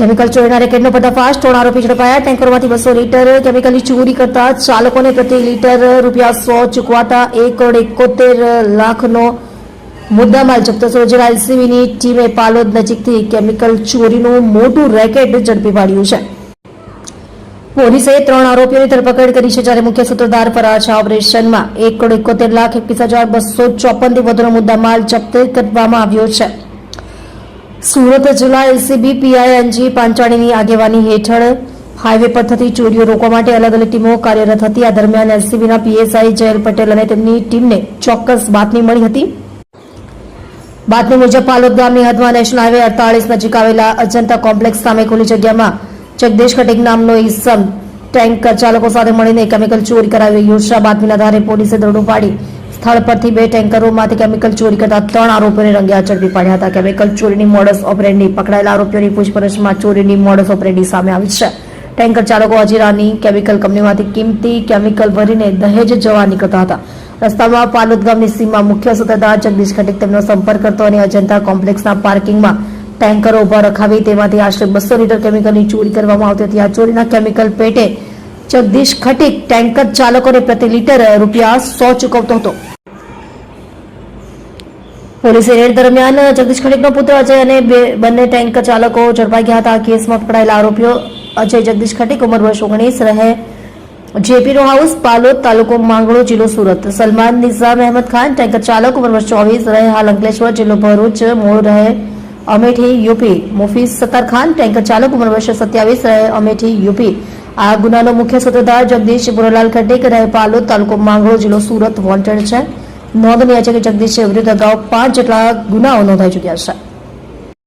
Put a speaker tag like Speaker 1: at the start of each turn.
Speaker 1: Chemical ચોરીના રેકેટનો પર્દાફાશ, 3 આરોપી ઝડપાયા. ટેન્કરમાંથી 200 લીટર કેમિકલની ચોરી કરતા ચાલકોને પ્રતિ લીટર ₹100 ચૂકવાતા 1,71 લાખનો મુદ્દામાલ જપ્ત. સોજેલા એલસીબીની ટીમે પાલોદ નજીકથી કેમિકલ ચોરીનું મોટું રેકેટ ઝડપી પાડ્યું છે. પોલીસે 3 આરોપીઓની ધરપકડ કરી છે, જ્યારે મુખ્ય સૂત્રધાર ફરાર છે. ઓપરેશનમાં 1,71,21,254 થી વધુનો મુદ્દામાલ જપ્ત કરવામાં આવ્યો છે. સુરત જિલ્લા એલસીબી પીઆઈ એનજી પાંચાણીની આગેવાની હેઠળ હાઈવે પર થતી ચોરીઓ રોકવા માટે અલગ અલગ ટીમો કાર્યરત હતી. આ દરમિયાન એલસીબીના પીએસઆઈ જયલ પટેલ અને તેમની ટીમને ચોક્કસ બાતમી મળી હતી. બાતમી મુજબ પાલોદ ગામની હદમાં નેશનલ હાઈવે 48 નજીક આવેલા અજંતા કોમ્પ્લેક્સ સામે ખુલ્લી જગ્યામાં જગદીશ ખટીક નામનો ઈસમ ટેન્કર ચાલકો સાથે મળીને કેમિકલ ચોરી કરાવી રહ્યો છે. બાતમીના આધારે પોલીસે દરોડો પાડી સ્થળ પરથી 2 ટેન્કરોમાંથી કેમિકલ ચોરી કરતા 3 આરોપીઓને રંગે હાથ ઝડપી પાડ્યા હતા. કેમિકલ ચોરીની મોડસ ઓપરેન્ડી પકડાયેલા આરોપીઓની પૂછપરછમાં ચોરીની મોડસ ઓપરેન્ડી સામે આવી છે. ટેન્કર ચાલકો અજીરાની કેમિકલ કંપનીમાંથી કિંમતી કેમિકલ ભરીને દહેજ જવા નીકળતા હતા. રસ્તામાં પાલોદ ગામની સીમમાં મુખ્ય સૂત્રધાર જગદીશ ખટીક તેમનો સંપર્ક કરતો અને અજંતા કોમ્પ્લેક્સના પાર્કિંગમાં ટેન્કરો ઉભા રખાવી તેમાંથી આશરે 200 લીટર કેમિકલની ચોરી કરવામાં આવતી હતી. આ ચોરીના કેમિકલ પેટે જગદીશ ખટીક ટેન્કર ચાલકોને પ્રતિ લીટર ₹100 ચૂકવતો હતો. પોલીસે રેડ દરમિયાન જગદીશ ખટીકનો પુત્ર અજય અને બંને ટેન્કર ચાલકો ઝડપાઈ ગયા હતા. આ કેસમાં પકડાયેલા આરોપીઓ અજય જગદીશ ખટીક, ઉંમર વર્ષ 19, રહે જેપીનો હાઉસ, પાલોદ, તાલુકો માંગણો, જિલ્લો સુરત. સલમાન નિઝામ અહેમદ ખાન, ટેન્કર ચાલક, ઉંમર વર્ષ 24, રહે હાલ અંકલેશ્વર, જિલ્લો ભરૂચ, મૂળ રહે અમેઠી, યુપી. મુફીઝ સત્તાર ખાન, ટેન્કર ચાલક, ઉંમર વર્ષ 27, રહે અમેઠી, યુપી. આ ગુનાનો મુખ્ય સૂત્રધાર જગદીશ બુરાલાલ ખટીક, રહે પાલોદ, તાલુકો માંગણો, જિલ્લો સુરત, વોન્ટેડ છે. નોંધનીય છે કે જગદીશ વિરુદ્ધ અગાઉ 5 જેટલા ગુનાઓ નોંધાઈ ચૂક્યા છે.